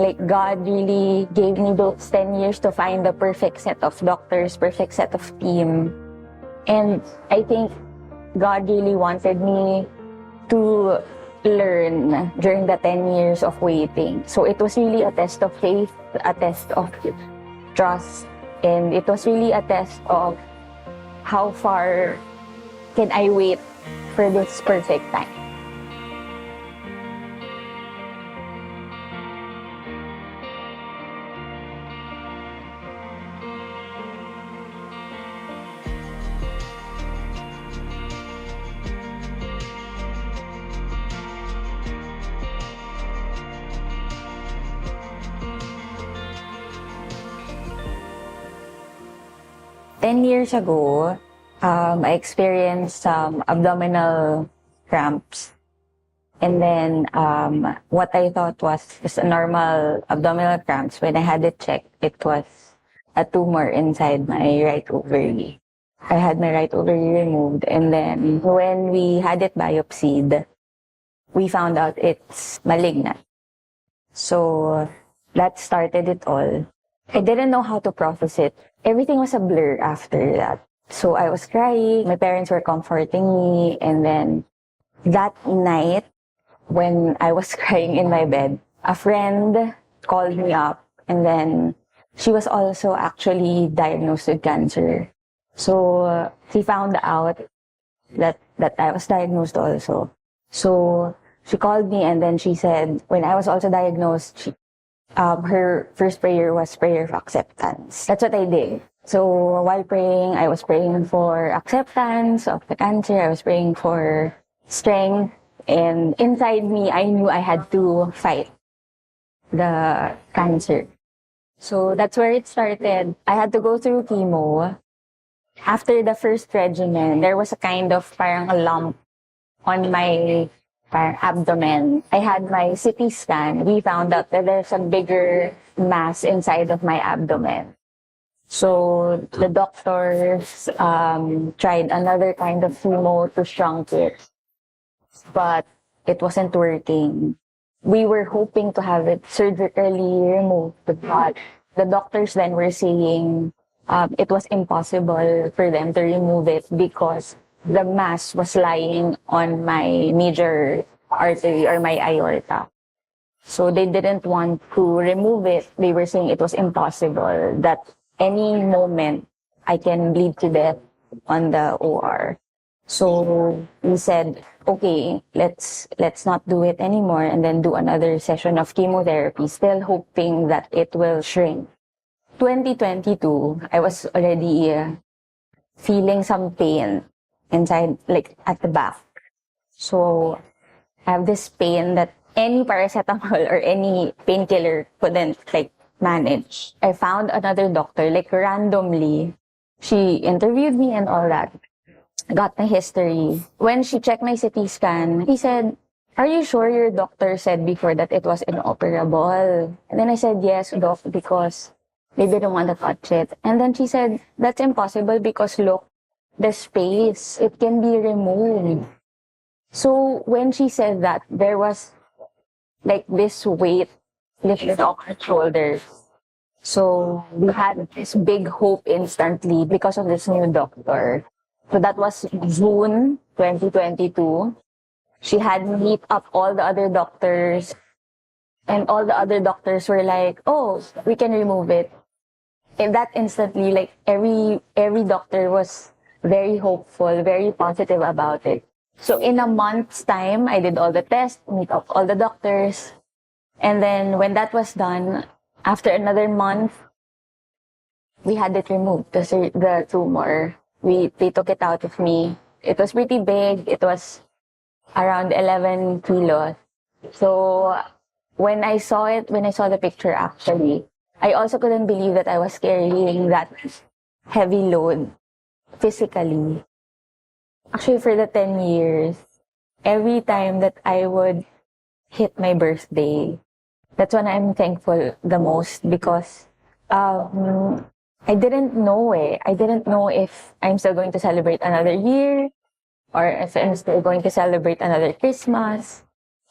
Like, God really gave me those 10 years to find the perfect set of doctors, perfect set of team. And I think God really wanted me to learn during the 10 years of waiting. So it was really a test of faith, a test of trust, and it was really a test of how far can I wait for this perfect time. Ten years ago, I experienced some abdominal cramps. And then what I thought was just a normal abdominal cramps. When I had it checked, it was a tumor inside my right ovary. I had my right ovary removed. And then when we had it biopsied, we found out it's malignant. So that started it all. I didn't know how to process it. Everything was a blur after that. So I was crying. My parents were comforting me. And then that night, when I was crying in my bed, a friend called me up. And then she was also actually diagnosed with cancer. So she found out that I was diagnosed also. So she called me and then she said, when I was also diagnosed, her first prayer was prayer of acceptance. That's what I did. So while praying, I was praying for acceptance of the cancer. I was praying for strength. And inside me, I knew I had to fight the cancer. So that's where it started. I had to go through chemo. After the first regimen, there was a kind of parang a lump on my abdomen. I had my CT scan. We found out that there's a bigger mass inside of my abdomen. So the doctors tried another kind of chemo to shrink it, but it wasn't working. We were hoping to have it surgically removed, but the doctors then were saying it was impossible for them to remove it because the mass was lying on my major artery or my aorta. So they didn't want to remove it. They were saying it was impossible, that any moment I can bleed to death on the OR. So we said, okay, let's not do it anymore and then do another session of chemotherapy, still hoping that it will shrink. 2022, I was already feeling some pain inside, like at the back. So I have this pain that any paracetamol or any painkiller couldn't manage. I found another doctor, randomly. She interviewed me and all that. Got my history. When she checked my CT scan, he said, "Are you sure your doctor said before that it was inoperable?" And then I said, "Yes, doc, because they didn't want to touch it." And then she said, "That's impossible because look, the space, it can be removed." So when she said that, there was this weight lifted off her shoulders. So we had this big hope instantly because of this new doctor. So that was June 2022. She had me meet up all the other doctors, and all the other doctors were like, "Oh, we can remove it." And that instantly, every doctor was very hopeful, very positive about it. So in a month's time, I did all the tests, meet up all the doctors. And then when that was done, after another month, we had it removed, the tumor. They took it out of me. It was pretty big. It was around 11 kilos. So when I saw the picture actually, I also couldn't believe that I was carrying that heavy load physically. Actually, for the 10 years, every time that I would hit my birthday, that's when I'm thankful the most because I didn't know I didn't know if I'm still going to celebrate another year or if I'm still going to celebrate another Christmas.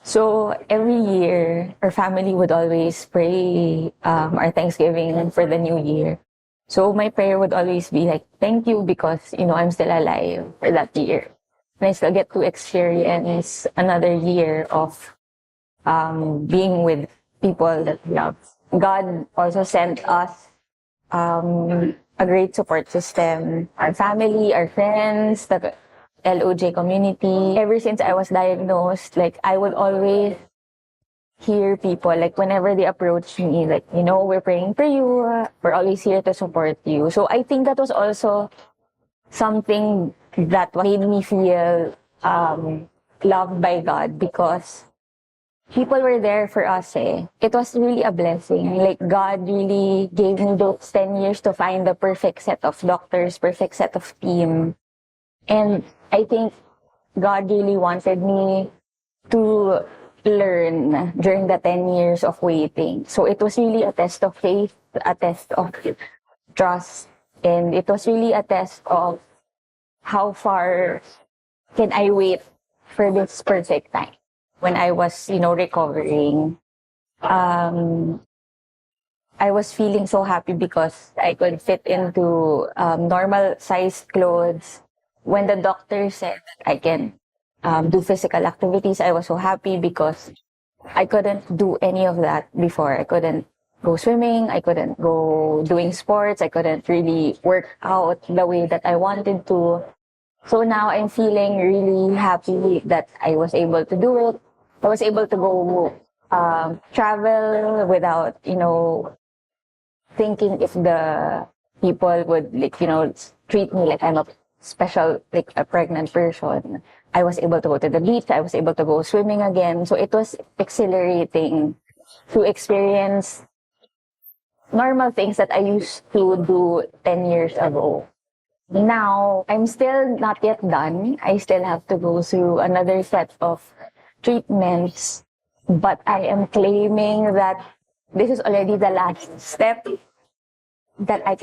So every year, our family would always pray our Thanksgiving for the new year. So my prayer would always be like, thank you because, I'm still alive for that year. And I still get to experience another year of being with people that we love. God also sent us a great support system, our family, our friends, the LOJ community. Ever since I was diagnosed, like I would always hear people, like whenever they approach me, like, we're praying for you, we're always here to support you. So I think that was also something that made me feel loved by God because people were there for us eh. It was really a blessing. Like God really gave me those 10 years to find the perfect set of doctors, perfect set of team. And I think God really wanted me to learn during the 10 years of waiting. So it was really a test of faith, a test of trust, and it was really a test of how far can I wait for this perfect time. When I was, recovering, I was feeling so happy because I could fit into normal sized clothes. When the doctor said that I can do physical activities, I was so happy because I couldn't do any of that before. I couldn't go swimming. I couldn't go doing sports. I couldn't really work out the way that I wanted to. So now I'm feeling really happy that I was able to do it. I was able to go travel without, thinking if the people would treat me like I'm a special, like a pregnant person. I was able to go to the beach. I was able to go swimming again. So it was exhilarating to experience normal things that I used to do 10 years ago. Now, I'm still not yet done. I still have to go through another set of treatments, but I am claiming that this is already the last step so that I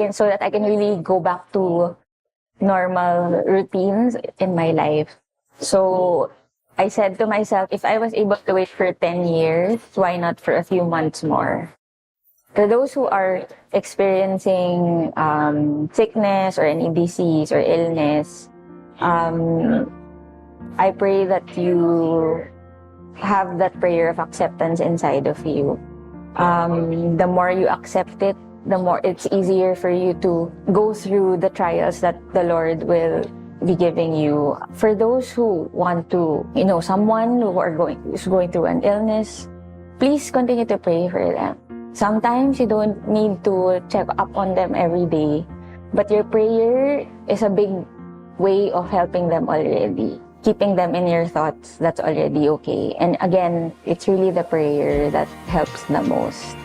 can really go back to normal routines in my life. So I said to myself, if I was able to wait for 10 years, why not for a few months more? For those who are experiencing sickness or any disease or illness, I pray that you have that prayer of acceptance inside of you. The more you accept it, the more it's easier for you to go through the trials that the Lord will be giving you. For those who want to, someone who's going through an illness, please continue to pray for them. Sometimes you don't need to check up on them every day, but your prayer is a big way of helping them already. Keeping them in your thoughts, that's already okay. And again, it's really the prayer that helps the most.